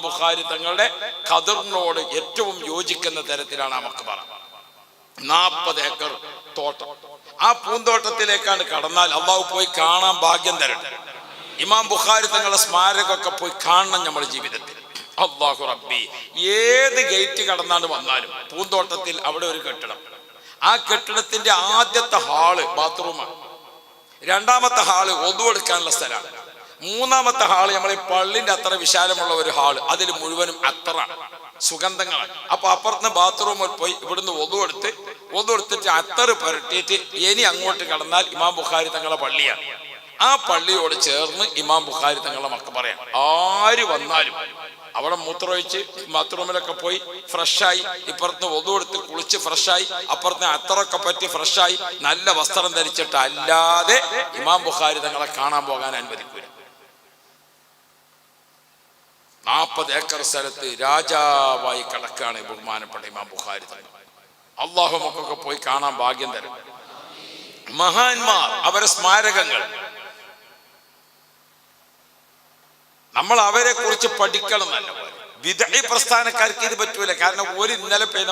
ബുഖാരി തങ്ങളുടെ ഖദറിനോട് ഏറ്റവും യോജിക്കുന്ന തരത്തിലാണ് ആ മഖ്ബറ. 40 ഏക്കർ തോട്ടം. ആ പൂന്തോട്ടത്തിലേക്കാണ് കടന്നാൽ അള്ളാഹു പോയി കാണാൻ ഭാഗ്യം തരട്ടെ. ഇമാം ബുഖാരി തങ്ങളുടെ സ്മാരകമൊക്കെ പോയി കാണണം നമ്മുടെ ജീവിതത്തിൽ. അല്ലാഹു റബ്ബി, ഏത് ഗേറ്റ് കടന്നാണ് വന്നാലും പൂന്തോട്ടത്തിൽ അവിടെ ഒരു കെട്ടിടം. ആ കെട്ടിടത്തിന്റെ ആദ്യത്തെ ഹാള് ബാത്റൂമാണ്, രണ്ടാമത്തെ ഹാള് ഒതു എടുക്കാനുള്ള സ്ഥലമാണ്, മൂന്നാമത്തെ ഹാള് നമ്മളെ പള്ളിന്റെ അത്ര വിശാലമുള്ള ഒരു ഹാള്, അതിൽ മുഴുവനും അത്തറാണ്, സുഗന്ധങ്ങളാണ്. അപ്പൊ അപ്പുറത്ത് ബാത്റൂമിൽ പോയി ഇവിടുന്ന് ഒതു എടുത്തിട്ട് അത്തറ് പുരട്ടിയിട്ട് ഇനി അങ്ങോട്ട് കടന്നാൽ ഇമാം ബുഖാരി തങ്ങളുടെ പള്ളിയാണ്. ആ പള്ളിയോട് ചേർന്ന് ഇമാം ബുഖാരി തങ്ങളുടെ മഖ്ബറയാണ്. ആര് വന്നാലും അവിടെ മൂത്രമൊഴിച്ച് ബാത്റൂമിലൊക്കെ പോയി ഫ്രഷായി, ഇപ്പുറത്ത് ഒതു എടുത്ത് കുളിച്ച് ഫ്രഷായി, അപ്പുറത്ത് അത്തറൊക്കെ പറ്റി ഫ്രഷായി നല്ല വസ്ത്രം ധരിച്ചിട്ട് അല്ലാതെ ഇമാം ബുഖാരി തങ്ങളെ കാണാൻ പോകാൻ അനുവദിക്കൂല. 40 ഏക്കർ സ്ഥലത്ത് രാജാവായി കിടക്കാണ് ബഹുമാനപ്പെട്ട ഇമാം ബുഖാരി തങ്ങൾ. അള്ളാഹു മക്കൊക്കെ പോയി കാണാൻ ഭാഗ്യം തരും. മഹാന്മാർ, അവരെ സ്മാരകങ്ങൾ, നമ്മൾ അവരെ കുറിച്ച് പഠിക്കണം. നല്ലപോലെ വിദഈ പ്രസ്ഥാനക്കാർക്ക് ഇത് പറ്റൂല. കാരണം ഒരു ഇന്നലെ പെയ്ത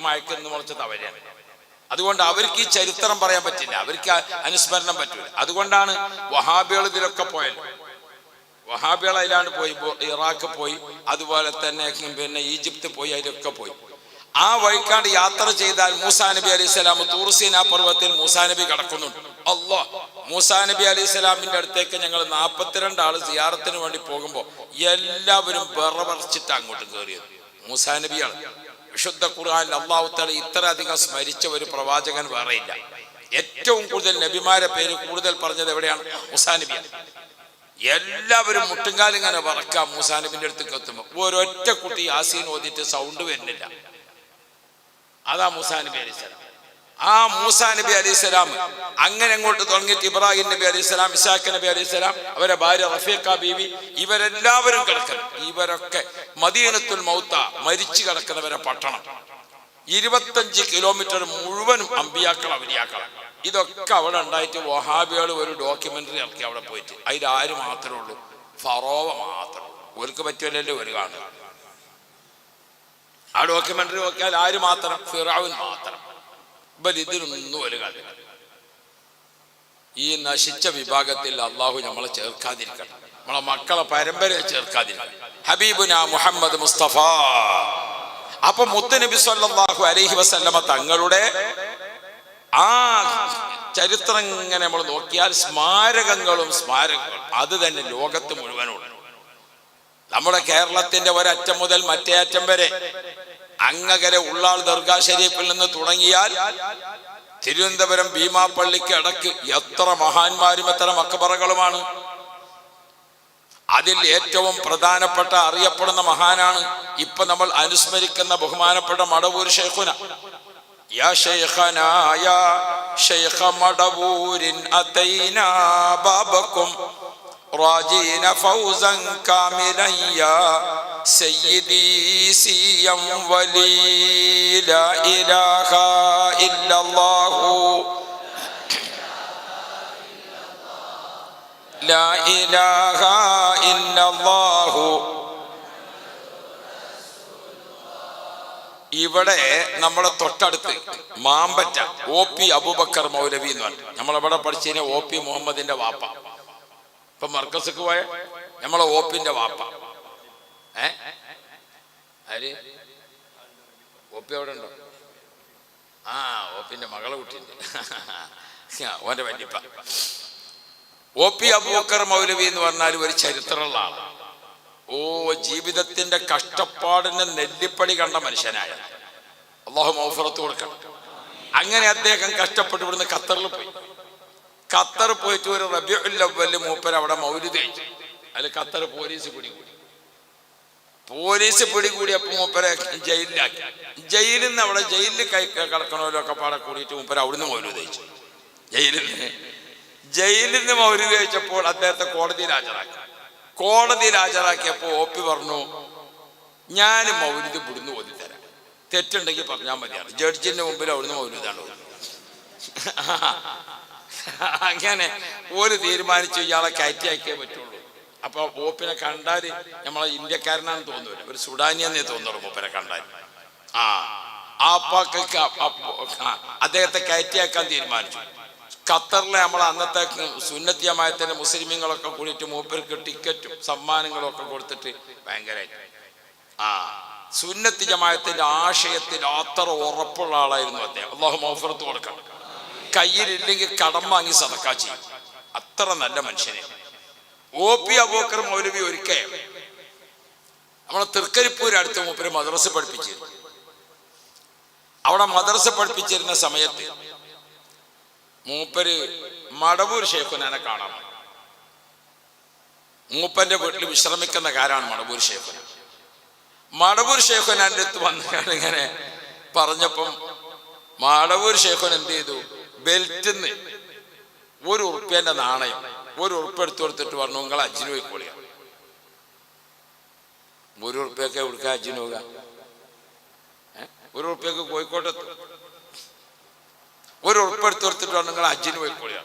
മയക്കെന്ന് മുളച്ചത് അവരാണ്. അതുകൊണ്ട് അവർക്ക് ഈ ചരിത്രം പറയാൻ പറ്റില്ല, അവർക്ക് അനുസ്മരണം പറ്റൂല. അതുകൊണ്ടാണ് വഹാബികൾ ഇതിലൊക്കെ പോയത്. വഹാബികൾ അതിലാണ് പോയി, ഇറാഖ് പോയി, അതുപോലെ തന്നെ പിന്നെ ഈജിപ്ത് പോയി, അതിലൊക്കെ പോയി. ആ വഴിക്കാണ്ട് യാത്ര ചെയ്താൽ മൂസാ നബി അലൈഹി സ്വലാം തൂർസീനാ പർവ്വതത്തിൽ മൂസാ നബി കിടക്കുന്നുണ്ട്. അല്ലാഹ്, മൂസാ നബി അലൈഹി സ്വലാമിന്റെ അടുത്തേക്ക് ഞങ്ങൾ 42 ആള് സിയാറത്തിന് വേണ്ടി പോകുമ്പോൾ എല്ലാവരും വിറവറച്ചിട്ട് അങ്ങോട്ട് കയറിയത് മൂസാ നബിയാണ്. വിശുദ്ധ ഖുർആനിൽ അല്ലാഹു തആല ഇത്ര അധികം സ്മരിച്ച ഒരു പ്രവാചകൻ വേറെയില്ല. ഏറ്റവും കൂടുതൽ നബിമാരെ പേര് കൂടുതൽ പറഞ്ഞത് എവിടെയാണ്? മൂസാ നബിയാണ്. എല്ലാവരും മുട്ടുംകാലിങ്ങനെ വറക്കാം മൂസാ നബിന്റെ അടുത്തേക്ക് എത്തുമ്പോൾ. ഒരൊറ്റ കുട്ടി യാസീൻ ഓതിയിട്ട് സൗണ്ട് വരുന്നില്ല. അതാ മൂസാ നബി അലൈഹി സ്വലാം. ആ മൂസാ നബി അലൈഹി സ്വലാം അങ്ങനെ അങ്ങോട്ട് തുടങ്ങിയിട്ട് ഇബ്രാഹിം നബി അലൈഹി സ്വലാം, ഇസ്ഹാഖ് നബി അലൈഹി സ്വലാം, അവരെ ഭാര്യ റഫീഖ ബീവി, ഇവരെല്ലാവരും കിടക്കണം. ഇവരൊക്കെ മദീനത്തുൽ മൗത്ത, മരിച്ചു കിടക്കുന്നവരെ പട്ടണം. 25 കിലോമീറ്റർ മുഴുവനും അമ്പിയാക്കൾ ഔലിയാക്കളാണ്. ഇതൊക്കെ അവിടെ ഉണ്ടായിട്ട് വഹാബികൾ ഒരു ഡോക്യുമെന്ററി ഇറക്കി അവിടെ പോയിട്ട്. അതിലാര് മാത്രമേ ഉള്ളൂ? ഫറോവ മാത്രം. ഓർക്ക് പറ്റിയല്ലോ ഒരു കാണുക. ആ ഡോക്യുമെന്ററി നോക്കിയാൽ ആര് മാത്രം? ഫിറഔൻ മാത്രം. ഇതിനൊന്നും ഒരു കാര്യം. ഈ നശിച്ച വിഭാഗത്തിൽ അള്ളാഹു നമ്മളെ ചേർക്കാതിരിക്കണം, നമ്മളെ മക്കളെ പരമ്പരയെ ചേർക്കാതിരിക്കണം. ഹബീബുനാ മുഹമ്മദ് മുസ്തഫ. അപ്പൊ മുത്തുനബി സ്വല്ലല്ലാഹു അലൈഹി വസല്ലമ തങ്ങളുടെ ആ ചരിത്രം ഇങ്ങനെ നമ്മൾ നോക്കിയാൽ സ്മാരകങ്ങളും അത് തന്നെ ലോകത്ത് മുഴുവനുണ്ട്. നമ്മുടെ കേരളത്തിന്റെ ഒരറ്റം മുതൽ മറ്റേ അറ്റം വരെ, അങ്ങകരെ ഉള്ളാൾ ദർഗാ ഷരീഫിൽ നിന്ന് തുടങ്ങിയാൽ തിരുവനന്തപുരം ഭീമാപ്പള്ളിക്ക് ഇടക്ക് എത്ര മഹാന്മാരും എത്ര മഖ്ബറകളുമാണ്. അതിൽ ഏറ്റവും പ്രധാനപ്പെട്ട അറിയപ്പെടുന്ന മഹാനാണ് ഇപ്പൊ നമ്മൾ അനുസ്മരിക്കുന്ന ബഹുമാനപ്പെട്ട മടവൂർ ശൈഖുന. യാ ശൈഖനാ യാ ശൈഖ മടവൂരിൻ അതൈനാ ബാബക്കും راجين فوزا كاملا يا سيدي سيا ولي لا إله إلا الله لا إله إلا الله. ഇവിടെ നമ്മളെ തൊട്ടടുത്ത് മാമ്പറ്റ OP അബൂബക്കർ മൗലവി എന്ന് പറഞ്ഞു. നമ്മളെവിടെ പഠിച്ചതിന് OP മുഹമ്മദിന്റെ വാപ്പ. ഇപ്പൊ മർക്കസിക്ക് പോയ നമ്മളെ ഓപ്പിന്റെ വാപ്പ. ആര്? OP അവിടെ ഉണ്ടോ? ആ, ഓപ്പിന്റെ മകളെ കുട്ടിയുണ്ട്, ഓന്റെ വല്യപ്പ. OP അബൂബക്കർ മൗലവി എന്ന് പറഞ്ഞാൽ ഒരു ചരിത്രമുള്ള ആള്. ജീവിതത്തിന്റെ കഷ്ടപ്പാടിന് നെല്ലിപ്പടി കണ്ട മനുഷ്യനായ അല്ലാഹു മഗ്ഫിറത്ത് കൊടുക്കണം. അങ്ങനെ അദ്ദേഹം കഷ്ടപ്പെട്ട് ഇവിടുന്ന് ഖത്തറിൽ പോയി. ഖത്തർ പോയിട്ട് ഒരു റബീഉൽ അവ്വൽ മൂപ്പർ അവിടെ മൗലിദ് കഴിച്ചു. അതിൽ ഖത്തർ പോലീസ് പിടികൂടിയപ്പോൾ മൂപ്പരെ ജയിലിലാക്കി. ജയിലിൽ നിന്ന് അവിടെ ജയിലിൽ കിടക്കണമല്ലോ പാടെ കൂടിയിട്ട് മൂപ്പർ അവിടുന്ന് മൗലിദ് കഴിച്ചു. ജയിലിൽ നിന്ന് മൗലിദ് കഴിച്ചപ്പോൾ അദ്ദേഹത്തെ കോടതിയിൽ ഹാജരാക്കിയപ്പോൾ OP പറഞ്ഞു, ഞാൻ മൗലിദ് ഇവിടുന്ന് ഓതിത്തരാം, തെറ്റുണ്ടെങ്കിൽ പറഞ്ഞാൽ മതിയാണ്. ജഡ്ജിന്റെ മുമ്പിൽ അവിടുന്ന് മൗലിദാണ്. അങ്ങനെ ഒരു തീരുമാനിച്ചു ഇയാളെ കയറ്റിയാക്കിയേ പറ്റുള്ളൂ. അപ്പൊ മൂപ്പനെ കണ്ടാൽ നമ്മളെ ഇന്ത്യക്കാരനാണെന്ന് തോന്നൂല, ഒരു സുഡാനിയെന്നേ തോന്നുള്ളൂ മൂപ്പനെ കണ്ടാൽ. അദ്ദേഹത്തെ കയറ്റിയാക്കാൻ തീരുമാനിച്ചു. ഖത്തറിലെ നമ്മളെ അന്നത്തെ സുന്നത്തി ജമാഅത്തിന്റെ മുസ്ലിമീങ്ങളൊക്കെ കൂടിയിട്ട് മൂപ്പർക്ക് ടിക്കറ്റും സമ്മാനങ്ങളും ഒക്കെ കൊടുത്തിട്ട് ഭയങ്കരമായിട്ട് സുന്നത്തി ജമാഅത്തിന്റെ ആശയത്തിൽ അത്ര ഉറപ്പുള്ള ആളായിരുന്നു അദ്ദേഹം. അല്ലാഹു മഗ്ഫിറത്ത് കൊടുക്കണം. കയ്യിലില്ലെങ്കിൽ കടം വാങ്ങി സദഖ ചെയ്യും. അത്ര നല്ല മനുഷ്യനെ. OP അബൂബക്കർ മൗലവി ഒരിക്കൽ നമ്മളെ തൃക്കരിപ്പൂർ അടുത്ത് മൂപ്പര് മദ്രസ പഠിപ്പിച്ചിരുന്നു. അവിടെ മദ്രസ പഠിപ്പിച്ചിരുന്ന സമയത്ത് മൂപ്പര് മടവൂർ ശൈഖുനാനെ കാണാൻ, മൂപ്പന്റെ വീട്ടിൽ വിശ്രമിക്കുന്ന കാരാണ് മടവൂർ ശൈഖുന. മടവൂർ ശൈഖുനാന്റെ അടുത്ത് വന്നിട്ടാണ് ഇങ്ങനെ പറഞ്ഞപ്പം മടവൂർ ശൈഖുൻ എന്ത് ചെയ്തു, ബെൽറ്റിന്ന് ₹1 നാണയം ₹1 എടുത്തു കൊടുത്തിട്ട് പറഞ്ഞു, നിങ്ങൾ ഹജ്ജിന് പോയിക്കോളിയ. ₹1 എവിടുക്ക ഹജ്ജിന് പോകാം? ₹1 കോഴിക്കോട്ടെത്തും. ₹1 എടുത്തു കൊടുത്തിട്ട് പറഞ്ഞു, നിങ്ങൾ ഹജ്ജിന് പോയിക്കോളിയ.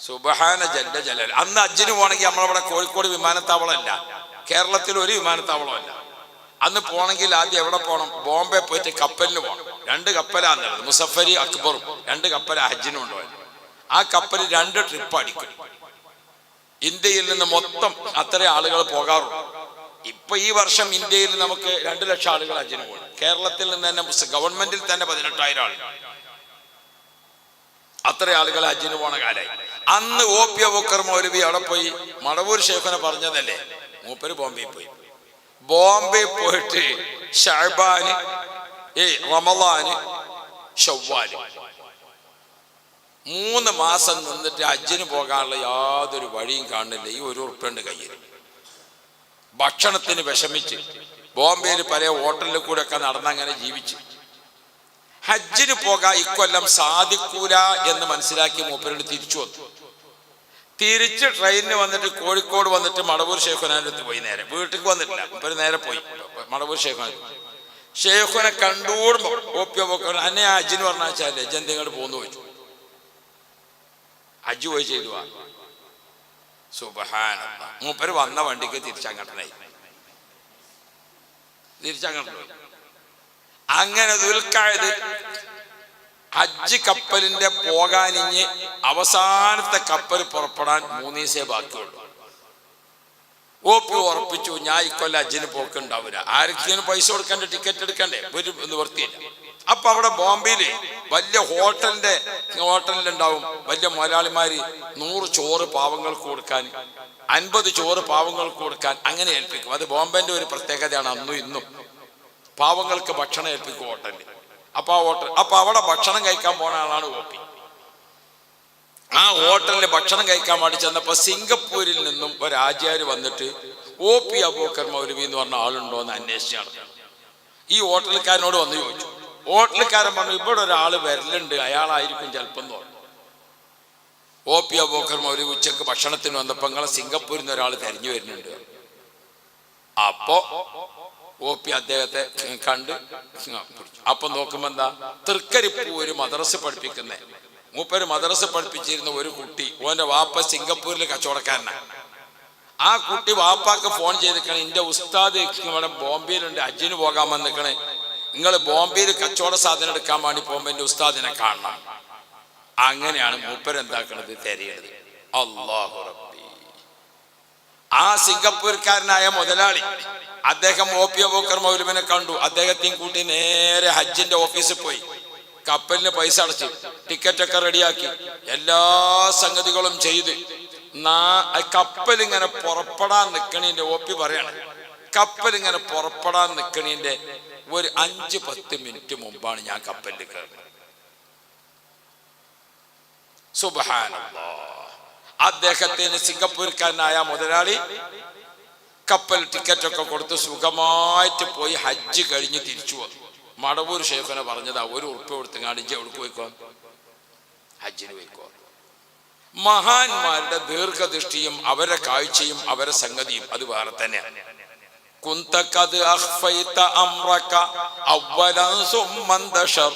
സുബ്ഹാന ജല്ല ജലാൽ. അന്ന് ഹജ്ജിന് പോകണമെങ്കിൽ നമ്മളവിടെ കോഴിക്കോട് വിമാനത്താവളമല്ല, കേരളത്തിൽ ഒരു വിമാനത്താവളമല്ല. അന്ന് പോകണമെങ്കിൽ ആദ്യം എവിടെ പോകണം? ബോംബെ പോയിട്ട് കപ്പലിന് പോകണം. 2 കപ്പലാണ്, മുസഫരി അക്ബറും 2 കപ്പലാണ് ഹജ്ജിന് കൊണ്ടുപോയത്. ആ കപ്പൽ 2 ട്രിപ്പ് അടിക്കും. ഇന്ത്യയിൽ നിന്ന് മൊത്തം അത്ര ആളുകൾ പോകാറുള്ളൂ. ഇപ്പൊ ഈ വർഷം ഇന്ത്യയിൽ നമുക്ക് 2 ലക്ഷം ആളുകൾ ഹജ്ജിന് പോകണം. കേരളത്തിൽ നിന്ന് തന്നെ ഗവൺമെന്റിൽ തന്നെ 18,000 ആളുകൾ, അത്ര ആളുകൾ ഹജ്ജിന് പോണ കാലായി. അന്ന് OP അബൂബക്കർ മൗലവി അവിടെ പോയി മടവൂർ ശൈഖുനെ പറഞ്ഞതല്ലേ, മൂപ്പര് ബോംബെ പോയി. ബോംബെ പോയിട്ട് ശഅബാന്, റമളാന്, ശവ്വാല് 3 മാസം നിന്നിട്ട് ഹജ്ജിന് പോകാനുള്ള യാതൊരു വഴിയും കാണുന്നില്ല. ഈ ₹1 കയ്യിൽ. ഭക്ഷണത്തിന് വിഷമിച്ച് ബോംബെയിൽ പല ഹോട്ടലിൽ കൂടെ ഒക്കെ നടന്നങ്ങനെ ജീവിച്ച് ഹജ്ജിന് പോകാൻ ഇക്കൊല്ലം സാധിക്കൂല എന്ന് മനസ്സിലാക്കി മൂപ്പരോട് തിരിച്ചു വന്നു. തിരിച്ച് ട്രെയിനിന് വന്നിട്ട് കോഴിക്കോട് വന്നിട്ട് മടവൂർ ശൈഖുനാന്റെ അടുത്ത് പോയി. നേരെ വീട്ടിൽ വന്നിട്ടില്ല, മൂപ്പര് നേരെ പോയി മടവൂർ ശൈഖുനാൻ. ശൈഖുനെ കണ്ടുകൂടുമ്പോ OP അബൂബക്കർ അന്നെ ഹജ്ജിന് പറഞ്ഞാൽ ജന്തിങ്ങോട്ട് പോന്നു ചോദിച്ചു. ഹജ്ജ് പോയി ചെയ്തു. സുബ്ഹാനല്ലാഹ്. മൂപ്പര് വന്ന വണ്ടിക്ക് തിരിച്ചങ്ങോട്ടായി, തിരിച്ചങ്ങോട്ട് പോയി. അങ്ങനെ ദുൽഖഅദ് ഹജ്ജ് കപ്പലിന്റെ പോകാനിഞ്ഞ് അവസാനത്തെ കപ്പൽ പുറപ്പെടാൻ 3 ദിവസേ ബാക്കിയുള്ളൂ. OP ഉറപ്പിച്ചു, ഞാൻ ഇക്കൊല്ലം ഹജ്ജിന് പോക്കുണ്ടാവില്ല. ആർക്കെങ്കിലും പൈസ കൊടുക്കണ്ടേ, ടിക്കറ്റ് എടുക്കണ്ടേ, ഒരു നിവൃത്തിയില്ല. അപ്പൊ അവിടെ ബോംബെയില് വലിയ ഹോട്ടലിലുണ്ടാവും വലിയ മുതലാളിമാര് 100 ചോറ് പാവങ്ങൾക്ക് കൊടുക്കാൻ, 50 ചോറ് പാവങ്ങൾക്ക് കൊടുക്കാൻ അങ്ങനെ ഏൽപ്പിക്കും. അത് ബോംബെന്റെ ഒരു പ്രത്യേകതയാണ്. അന്നും ഇന്നും പാവങ്ങൾക്ക് ഭക്ഷണം ഏൽപ്പിക്കും ഹോട്ടലിൽ. അപ്പൊ അവിടെ ഭക്ഷണം കഴിക്കാൻ പോണ ആളാണ് OP. ആ ഹോട്ടലിൽ ഭക്ഷണം കഴിക്കാൻ വേണ്ടി ചെന്നപ്പോ സിംഗപ്പൂരിൽ നിന്നും ഒരു ആചാര്യ വന്നിട്ട് OP അബൂബക്കർ മൗലവി എന്ന് പറഞ്ഞ ആളുണ്ടോ എന്ന് അന്വേഷിച്ച് നടന്നു. ഈ ഹോട്ടൽക്കാരനോട് വന്ന് ചോദിച്ചു. ഹോട്ടൽക്കാരൻ പറഞ്ഞു, ഇവിടെ ഒരാൾ വരലുണ്ട്, അയാളായിരിക്കും ചിലപ്പം എന്ന് പറഞ്ഞു. OP അബൂബക്കർ മൗലവി ഉച്ചക്ക് ഭക്ഷണത്തിന് വന്നപ്പോ നിങ്ങളെ സിംഗപ്പൂരിൽ നിന്ന് ഒരാൾ തെരഞ്ഞു വരുന്നുണ്ട്. അപ്പോ OP അദ്ദേഹത്തെ കണ്ട് അപ്പൊ നോക്കുമ്പോ എന്താ, തൃക്കരിപ്പൂര് മദ്രസ പഠിപ്പിക്കുന്ന മൂപ്പര് മദ്രസ പഠിപ്പിച്ചിരുന്ന ഒരു കുട്ടി, ഓന്റെ വാപ്പ സിംഗപ്പൂരിൽ കച്ചവടക്കാരനാണ്. ആ കുട്ടി വാപ്പാക്ക് ഫോൺ ചെയ്തിക്കണേ, എന്റെ ഉസ്താദ് ഇവിടെ ബോംബെയിലുണ്ട്, ഹജ്ജിന് പോകാൻ വന്നിക്കണേ, നിങ്ങൾ ബോംബെയിൽ കച്ചവട സാധനം എടുക്കാൻ വേണ്ടി പോകുമ്പോ എന്റെ ഉസ്താദിനെ കാണണം. അങ്ങനെയാണ് മൂപ്പര് എന്താക്കണത്, തിരയണത്. അല്ലാഹു റബ്ബി. ആ സിംഗപ്പൂർക്കാരനായ മുതലാളി അദ്ദേഹം OP അബൂബക്കർ മൗലവിനെ കണ്ടു. അദ്ദേഹത്തെയും കൂട്ടി നേരെ ഹജ്ജിന്റെ ഓഫീസിൽ പോയി. കപ്പലിന് പൈസ അടച്ച് ടിക്കറ്റൊക്കെ റെഡിയാക്കി എല്ലാ സംഗതികളും ചെയ്ത് കപ്പലിങ്ങനെ പുറപ്പെടാൻ നിൽക്കണീന്റെ OP പറയാണ്, കപ്പലിങ്ങനെ പുറപ്പെടാൻ നിൽക്കണീന്റെ ഒരു 5-10 മിനിറ്റ് മുമ്പാണ് ഞാൻ കപ്പലിൽ കയറുന്നത്. സുബ്ഹാനല്ലാഹ്. അദ്ദേഹത്തിന് സിംഗപ്പൂർക്കാരനായ മുതലാളി കപ്പൽ ടിക്കറ്റൊക്കെ കൊടുത്ത് സുഖമായിട്ട് പോയി ഹജ്ജ് കഴിഞ്ഞ് തിരിച്ചു വന്നു. മടവൂർ ശൈഖുനെ പറഞ്ഞതാ, ₹1 കൊടുത്തങ്ങാണ്ട് ഇജ്ജ് എവിടേക്ക് പോയിക്കോ, ഹജ്ജിന് പോയിക്കോ. മഹാന്മാരുടെ ദീർഘദൃഷ്ടിയും അവരുടെ കാഴ്ചയും അവരുടെ സംഗതിയും അത് വേറെ തന്നെയാണ്. كنت قد أخفيت أمرك أولا ثم انتشر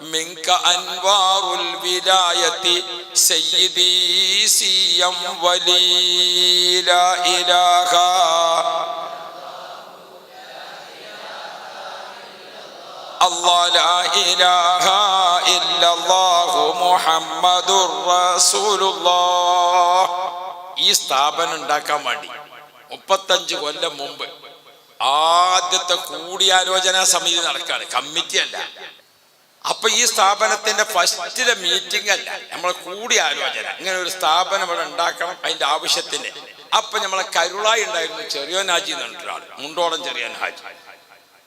منك أنوار الولاية سيدي سيا ولي لا إله الله لا إله إلا الله محمد رسول الله. ഈ സ്ഥാപനം ഉണ്ടാക്കാൻ വേണ്ടി 35 കൊല്ലം മുമ്പ് ആദ്യത്തെ കൂടിയാലോചനാ സമിതി നടക്കാണ്, കമ്മിറ്റി അല്ല. അപ്പൊ ഈ സ്ഥാപനത്തിന്റെ ഫസ്റ്റിലെ മീറ്റിംഗ് അല്ല, നമ്മളെ കൂടിയാലോചന. ഇങ്ങനെ ഒരു സ്ഥാപനം ഇവിടെ ഉണ്ടാക്കണം, അതിന്റെ ആവശ്യത്തിന്. അപ്പൊ നമ്മളെ കരുളായി ഉണ്ടായിരുന്നു ചെറിയോൻ ഹാജി എന്ന് പറഞ്ഞിട്ടൊരാൾ, മുണ്ടോളം ചെറിയോൻ ഹാജി.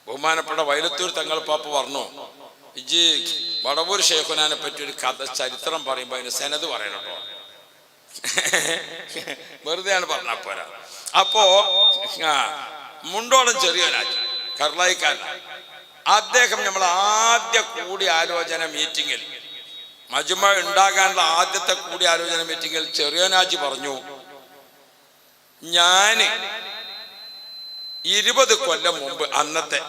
ബഹുമാനപ്പെട്ട വൈലത്തൂർ തങ്ങൾ പാപ്പ പറഞ്ഞു, ഇജ് വടവൂർ ഷേഖുനാനെ പറ്റി ഒരു കഥ ചരിത്രം പറയുമ്പോ അതിന് സെനത് പറയണോ, വെറുതെയാണ് പറഞ്ഞാൽ പോരാ. അപ്പോ മുണ്ടോളം ചെറിയോനാജി കർലായിക്കാരനാണ് അദ്ദേഹം. നമ്മൾ ആദ്യ കൂടിയാലോചന മീറ്റിങ്ങിൽ, മജ്മ ഉണ്ടാകാനുള്ള ആദ്യത്തെ കൂടിയാലോചന മീറ്റിങ്ങിൽ ചെറിയോനാജി പറഞ്ഞു, ഞാന് 20 കൊല്ലം മുമ്പ്, അന്നത്തെ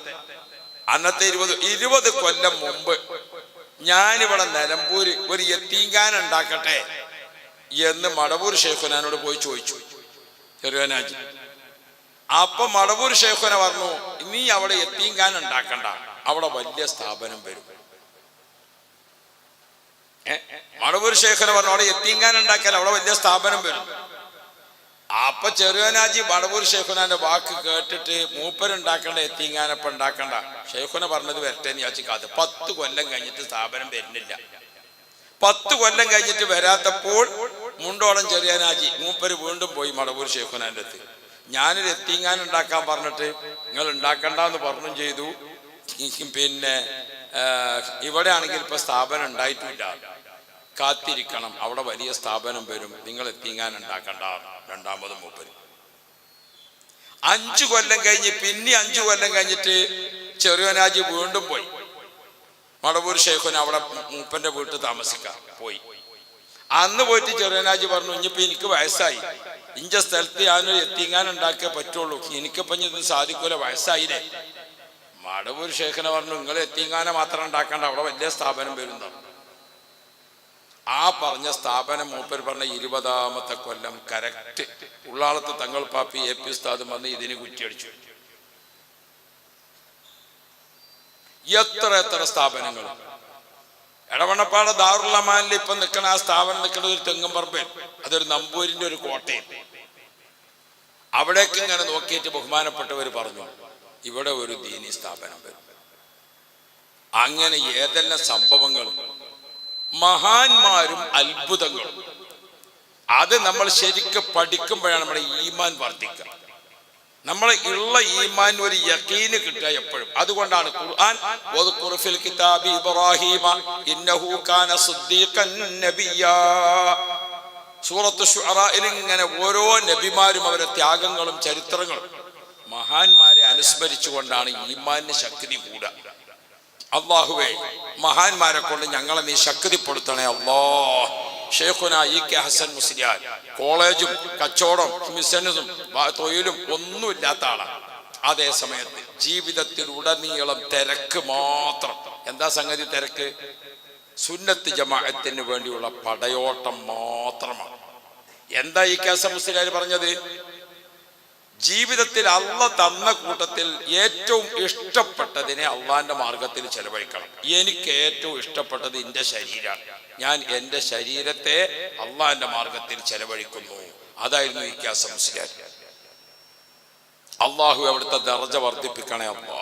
20 കൊല്ലം മുമ്പ് ഞാനിവിടെ നിലമ്പൂര് ഒരു യത്തീംഖാന ഉണ്ടാക്കട്ടെ എന്ന് മടവൂർ ഷേഖുനാനോട് പോയി ചോദിച്ചു ചെറിയോനാജി. അപ്പൊ മടവൂർ ഷേഖുന പറഞ്ഞു, നീ അവിടെ യത്തീംഖാന ഉണ്ടാക്കണ്ട, അവിടെ വലിയ സ്ഥാപനം വരും. മടവൂർ ഷേഖുന പറഞ്ഞു, അവിടെ യത്തീംഖാന ഉണ്ടാക്കിയാൽ അവിടെ വലിയ സ്ഥാപനം വരും. അപ്പൊ ചെറിയോനാജി മടവൂർ ഷേഖുനാന്റെ വാക്ക് കേട്ടിട്ട് മൂപ്പരുണ്ടാക്കണ്ട യത്തീംഖാനപ്പം ഉണ്ടാക്കണ്ട, ഷേഖുന പറഞ്ഞത് വരട്ടെന്ന് യാചിക്കാതെ 10 കൊല്ലം കഴിഞ്ഞിട്ട് സ്ഥാപനം വരുന്നില്ല. 10 കൊല്ലം കഴിഞ്ഞിട്ട് വരാത്തപ്പോൾ മുണ്ടോളം ചെറിയോനാജി മൂപ്പര് വീണ്ടും പോയി മടവൂർ ഷേഖുനാന്റെ അടുത്ത്. ഞാനൊരു യത്തീംഖാന ഉണ്ടാക്കാൻ പറഞ്ഞിട്ട് നിങ്ങൾ ഉണ്ടാക്കണ്ടെന്ന് പറഞ്ഞും ചെയ്തു, പിന്നെ ഇവിടെ ആണെങ്കിൽ ഇപ്പൊ സ്ഥാപനം ഉണ്ടായിട്ടില്ല, കാത്തിരിക്കണം, അവിടെ വലിയ സ്ഥാപനം വരും, നിങ്ങൾ യത്തീംഖാന ഉണ്ടാക്കണ്ട. രണ്ടാമതും മൂപ്പര് 5 കൊല്ലം കഴിഞ്ഞ്, പിന്നെ 5 കൊല്ലം കഴിഞ്ഞിട്ട് ചെറിയോനാജി വീണ്ടും പോയി മടവൂർ ഷേഖുന അവിടെ മൂപ്പന്റെ വീട്ടിൽ താമസിക്കാൻ പോയി. അന്ന് പോയിട്ട് ചെറിയോനാജി പറഞ്ഞു, ഇനിയിപ്പോ എനിക്ക് വയസ്സായി, ഇഞ്ച സ്ഥലത്ത് ഞാനൊരു യത്തീംഖാന ഉണ്ടാക്കിയേ പറ്റുള്ളൂ, എനിക്കിപ്പോ ഇത് സാധിക്കൂല, വയസ്സായില്ലേ. മടവൂർ ഷേഖുന പറഞ്ഞു, നിങ്ങൾ യത്തീംഖാന മാത്രം ഉണ്ടാക്കണ്ട, അവിടെ വലിയ സ്ഥാപനം വരുന്നതാണ്. ആ പറഞ്ഞ സ്ഥാപനം മൂപ്പർ പറഞ്ഞ 20ാമത്തെ കൊല്ലം കറക്റ്റ് ഉള്ളാളത്ത് തങ്ങൾ പാപ്പി AP ഉസ്താദും വന്ന് ഇതിന് കുറ്റിയടിച്ചു. എത്ര സ്ഥാപനങ്ങൾ. എടവണ്ണപ്പാട് ദാറുൽ അമാനിൽ ഇപ്പൊ നിൽക്കണ ആ സ്ഥാപനം നിൽക്കുന്നത് ഒരു തെങ്ങും പറമ്പേൽ, അതൊരു നമ്പൂരിന്റെ ഒരു കോട്ടയിൽ. അവിടേക്ക് ഇങ്ങനെ നോക്കിയിട്ട് ബഹുമാനപ്പെട്ടവർ പറഞ്ഞു, ഇവിടെ ഒരു ദീനി സ്ഥാപനം വരും. അങ്ങനെ ഏതെല്ലാം സംഭവങ്ങൾ, മഹാന്മാരും അത്ഭുതങ്ങളും. അത് നമ്മൾ ശരിക്കും പഠിക്കുമ്പോഴാണ് നമ്മുടെ ഈമാൻ വർദ്ധിക്കുക, നമ്മളെ ഉള്ള ഈമാൻ ഒരു യഖീന് കിട്ടുക എപ്പോഴും. അതുകൊണ്ടാണ് ഖുർആൻ വദ്കുർ ഫിൽ കിതാബി ഇബ്രാഹീമ ഇന്നഹു കാന സിദ്ദീഖൻ നബിയ്യാ, സൂറത്ത് ശുഅറയിൽ ഇങ്ങനെ ഓരോ നബിമാരും അവരുടെ ത്യാഗങ്ങളും ചരിത്രങ്ങളും മഹാന്മാരെ അനുസ്മരിച്ചുകൊണ്ടാണ് ഈമാനിന് ശക്തി കൂടുക. അല്ലാഹുവേ, മഹാന്മാരെ കൊണ്ട് ഞങ്ങളെ നീ ശക്തിപ്പെടുത്തണേ അല്ലാ. ഷേഖുന EK ഹസൻ മുസ്ലിയാർ കോളേജും കച്ചവടം മിഷനും തൊഴിലും ഒന്നുമില്ലാത്ത ആളാണ്. അതേ സമയത്ത് ജീവിതത്തിൽ ഉടനീളം തിരക്ക് മാത്രം. എന്താ സംഗതി തിരക്ക്? സുന്നത്ത് ജമാഅത്തിന് വേണ്ടിയുള്ള പടയോട്ടം മാത്രമാണ്. എന്താ EK ഹസൻ മുസ്ലിയാർ പറഞ്ഞത്? ജീവിതത്തിൽ അള്ള തന്ന കൂട്ടത്തിൽ ഏറ്റവും ഇഷ്ടപ്പെട്ടതിനെ അള്ളാന്റെ മാർഗത്തിൽ ചെലവഴിക്കണം. എനിക്ക് ഏറ്റവും ഇഷ്ടപ്പെട്ടത് എൻ്റെ ശരീരമാണ്. ഞാൻ എൻ്റെ ശരീരത്തെ അള്ളാന്റെ മാർഗത്തിൽ ചെലവഴിക്കുന്നു. അതായിരുന്നു EK ഹസൻ മുസ്ലിയാർ. അള്ളാഹു അവിടുത്തെ ദർജ വർദ്ധിപ്പിക്കണേ അല്ലാ.